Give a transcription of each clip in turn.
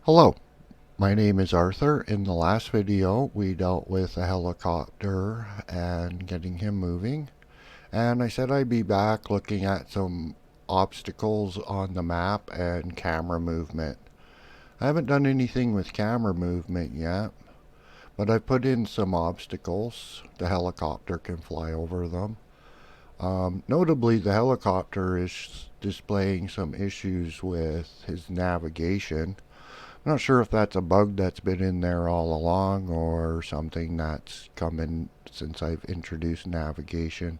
Hello, my name is Arthur. In the last video, we dealt with a helicopter and getting him moving. And I said I'd be back looking at some obstacles on the map and camera movement. I haven't done anything with camera movement yet, but I've put in some obstacles. The helicopter can fly over them. Notably, the helicopter is displaying some issues with his navigation. I'm not sure if that's a bug that's been in there all along or something that's come in since I've introduced navigation.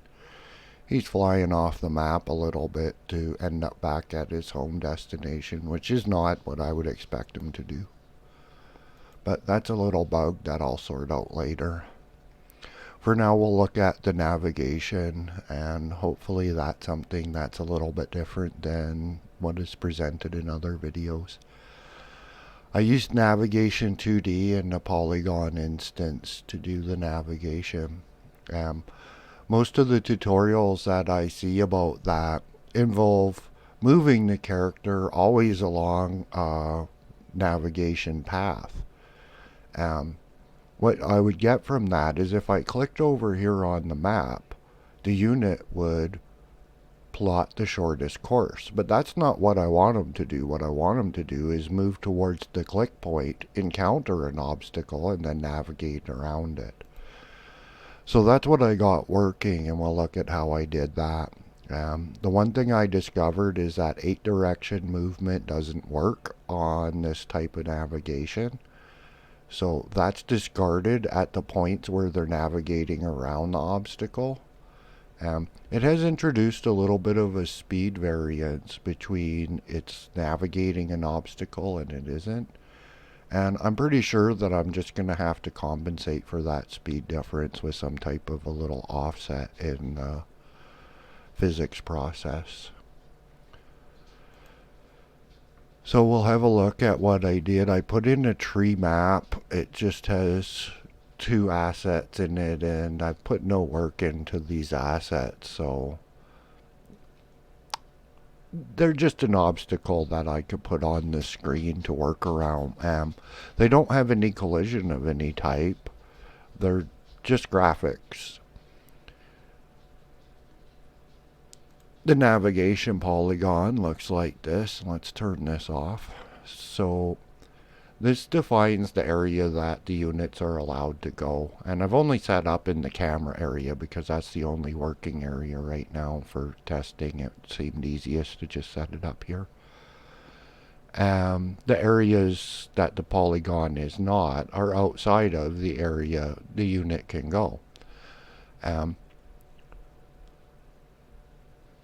He's flying off the map a little bit to end up back at his home destination, which is not what I would expect him to do. But that's a little bug that I'll sort out later. For now, we'll look at the navigation, and hopefully that's something that's a little bit different than what is presented in other videos. I used Navigation 2D in the Polygon instance to do the navigation. Most of the tutorials that I see about that involve moving the character always along a navigation path. What I would get from that is if I clicked over here on the map, the unit would plot the shortest course. But that's not what I want them to do. What I want them to do is move towards the click point, encounter an obstacle, and then navigate around it. So that's what I got working, and we'll look at how I did that. The one thing I discovered is that 8 direction movement doesn't work on this type of navigation. So that's discarded at the points where they're navigating around the obstacle. It has introduced a little bit of a speed variance between it's navigating an obstacle and it isn't. And I'm pretty sure that I'm just going to have to compensate for that speed difference with some type of a little offset in the physics process. So we'll have a look at what I did. I put in a tree map. It just has 2 assets in it, and I've put no work into these assets, so they're just an obstacle that I could put on the screen to work around. They don't have any collision of any type. They're just graphics. The navigation polygon looks like this. Let's turn this off. So this defines the area that the units are allowed to go. And I've only set up in the camera area because that's the only working area right now for testing. It seemed easiest to just set it up here. The areas that the polygon is not are outside of the area the unit can go.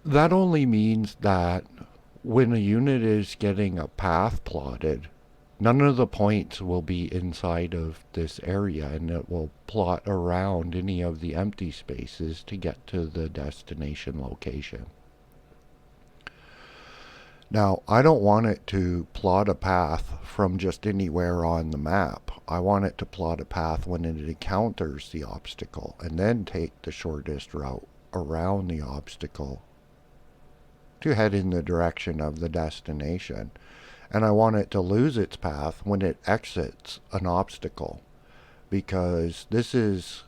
That only means that when a unit is getting a path plotted, none of the points will be inside of this area, and it will plot around any of the empty spaces to get to the destination location. Now, I don't want it to plot a path from just anywhere on the map. I want it to plot a path when it encounters the obstacle, and then take the shortest route around the obstacle to head in the direction of the destination. And I want it to lose its path when it exits an obstacle, because this is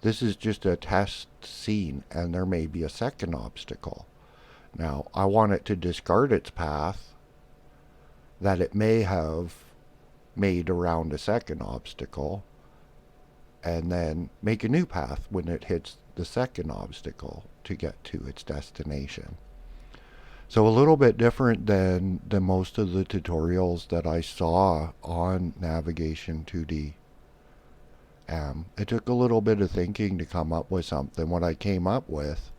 just a test scene and there may be a second obstacle. Now, I want it to discard its path that it may have made around a second obstacle and then make a new path when it hits the second obstacle to get to its destination. So a little bit different than most of the tutorials that I saw on Navigation 2D. It took a little bit of thinking to come up with something. What I came up with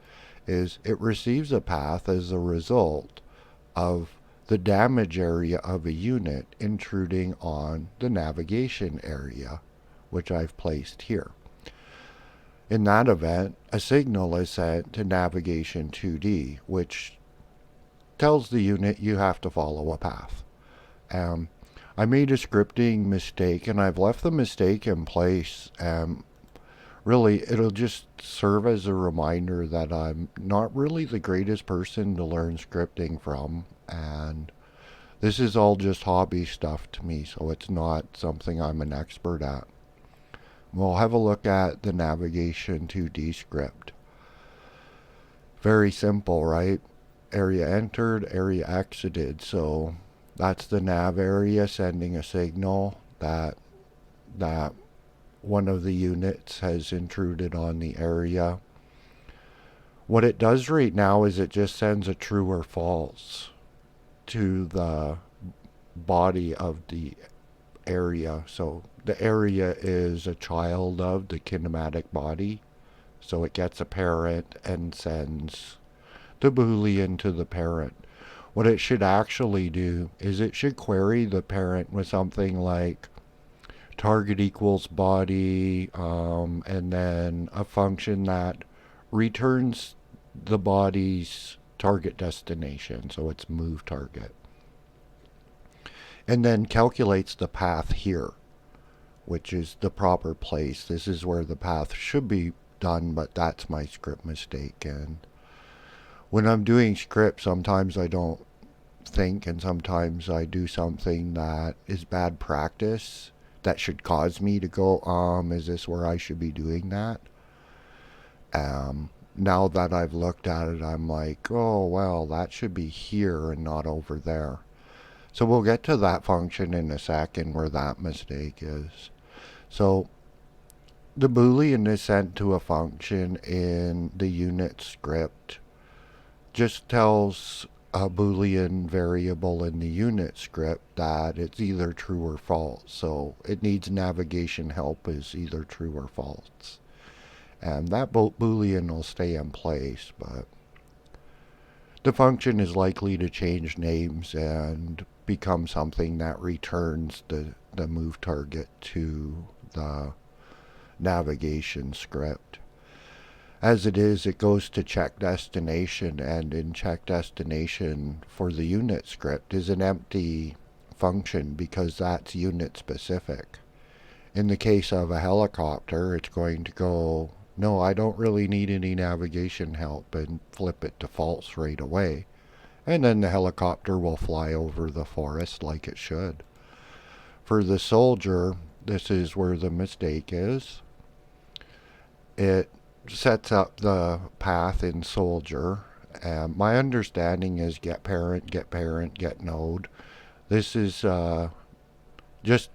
is it receives a path as a result of the damage area of a unit intruding on the navigation area, which I've placed here. In that event, a signal is sent to Navigation 2D, which tells the unit you have to follow a path. I made a scripting mistake, and I've left the mistake in place. Really, it'll just serve as a reminder that I'm not really the greatest person to learn scripting from, and This is all just hobby stuff to me, so it's not something I'm an expert at. We'll have a look at the navigation 2D script. Very simple, right? Area entered, area exited. So that's the nav area sending a signal that one of the units has intruded on the area. What it does right now is it just sends a true or false to the body of the area. So the area is a child of the kinematic body. So it gets a parent and sends the Boolean to the parent. What it should actually do is it should query the parent with something like target equals body, and then a function that returns the body's target destination, so it's move target, and then calculates the path here, which is the proper place. This is where the path should be done, but that's my script mistake. And when I'm doing script, sometimes I don't think, and sometimes I do something that is bad practice that should cause me to go, is this where I should be doing that? Now that I've looked at it, I'm like, oh, well, that should be here and not over there. So we'll get to that function in a second where that mistake is. So the Boolean is sent to a function in the unit script. Just tells a Boolean variable in the unit script that it's either true or false. So it needs navigation help is either true or false. And that Boolean will stay in place, but the function is likely to change names and become something that returns the move target to the navigation script. As it is, it goes to check destination, and in check destination for the unit script is an empty function because that's unit specific. In the case of a helicopter, it's going to go, no, I don't really need any navigation help, and flip it to false right away. And then the helicopter will fly over the forest like it should. For the soldier, this is where the mistake is. It sets up the path in soldier. My understanding is get parent, get node. This is just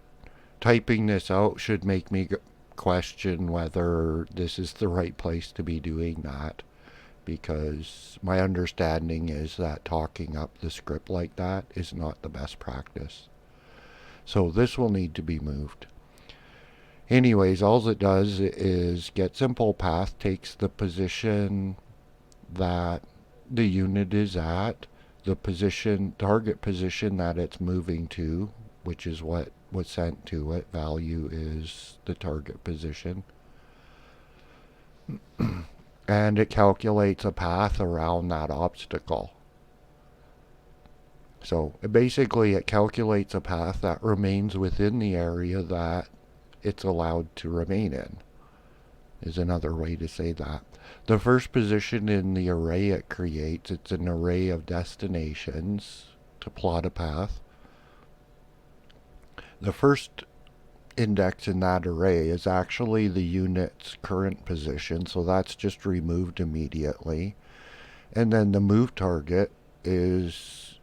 typing this out should make me question whether this is the right place to be doing that, because my understanding is that talking up the script like that is not the best practice. So this will need to be moved. Anyways, all it does is get simple path, takes the position that the unit is at, the position, target position that it's moving to, which is what was sent to it. Value is the target position. And it calculates a path around that obstacle. So basically it calculates a path that remains within the area that it's allowed to remain in, is another way to say that. The first position in the array it creates, it's an array of destinations to plot a path. The first index in that array is actually the unit's current position, so that's just removed immediately. And then the move target is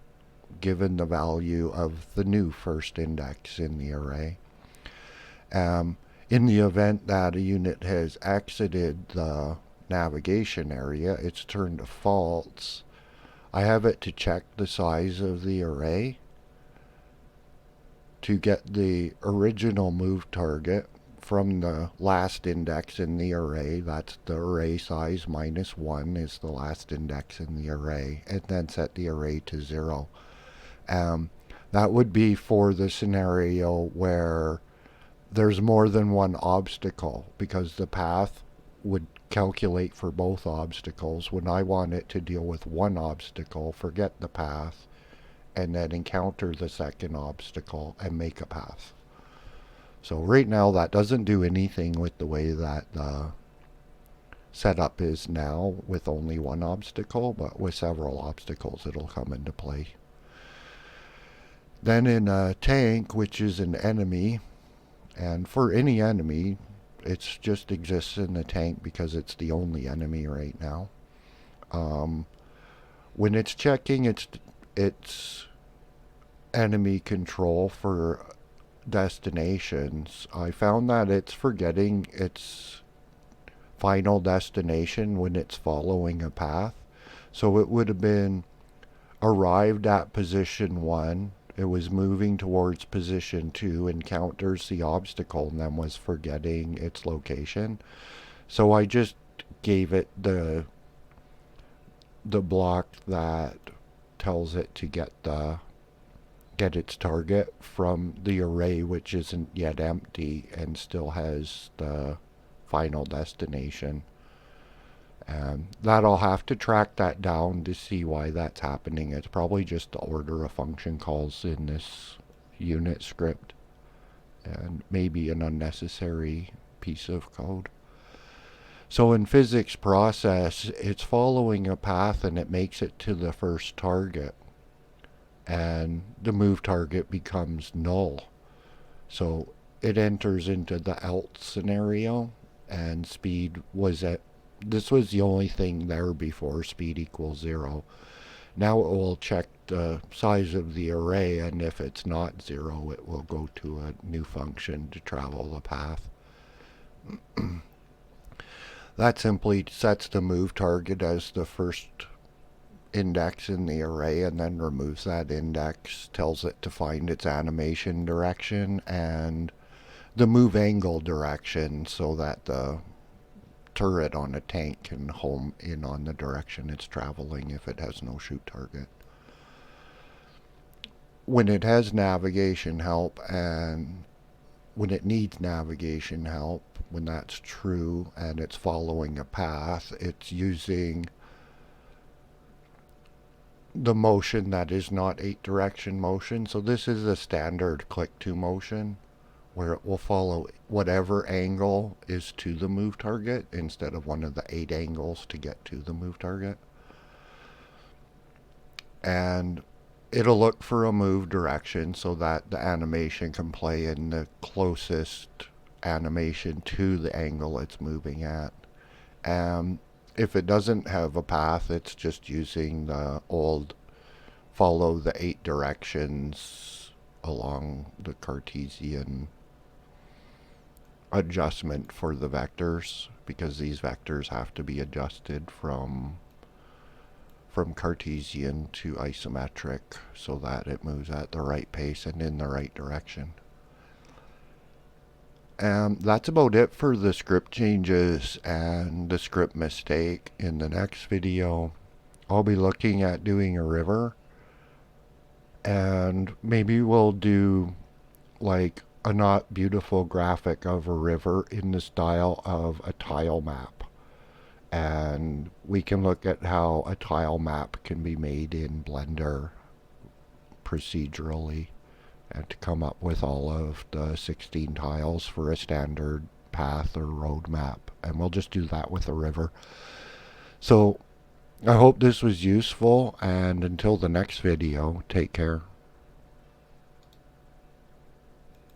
given the value of the new first index in the array. In the event that a unit has exited the navigation area, it's turned to false. I have it to check the size of the array to get the original move target from the last index in the array. That's the array size minus 1 is the last index in the array, and then set the array to 0. That would be for the scenario where there's more than one obstacle, because the path would calculate for both obstacles. When I want it to deal with one obstacle, forget the path, and then encounter the second obstacle and make a path. So right now that doesn't do anything with the way that the setup is now with only one obstacle, but with several obstacles it'll come into play. Then in a tank, which is an enemy, and for any enemy, it just exists in the tank because it's the only enemy right now. Um, when it's checking its enemy control for destinations, I found that it's forgetting its final destination when it's following a path. So it would have been arrived at position 1, it was moving towards position 2, encounters the obstacle, and then was forgetting its location. So I just gave it the block that tells it to get its target from the array, which isn't yet empty and still has the final destination. And that I'll have to track that down to see why that's happening. It's probably just the order of function calls in this unit script, and maybe an unnecessary piece of code. So in physics process, it's following a path and it makes it to the first target, and the move target becomes null. So it enters into the else scenario, and speed was at this was the only thing there before, speed equals 0. Now it will check the size of the array, and if it's not 0, it will go to a new function to travel the path. That simply sets the move target as the first index in the array and then removes that index, tells it to find its animation direction and the move angle direction so that the turret on a tank can home in on the direction it's traveling if it has no shoot target. When it has navigation help and when it needs navigation help, when that's true and it's following a path, it's using the motion that is not 8-direction motion. So this is a standard click to motion where it will follow whatever angle is to the move target instead of one of the 8 angles to get to the move target. And it'll look for a move direction so that the animation can play in the closest animation to the angle it's moving at. And if it doesn't have a path, it's just using the old follow the 8 directions along the Cartesian adjustment for the vectors, because these vectors have to be adjusted from Cartesian to isometric so that it moves at the right pace and in the right direction. And that's about it for the script changes and the script mistake. In the next video, I'll be looking at doing a river, and maybe we'll do like a not beautiful graphic of a river in the style of a tile map. And we can look at how a tile map can be made in Blender procedurally and to come up with all of the 16 tiles for a standard path or road map. And we'll just do that with a river. So I hope this was useful, and until the next video, take care.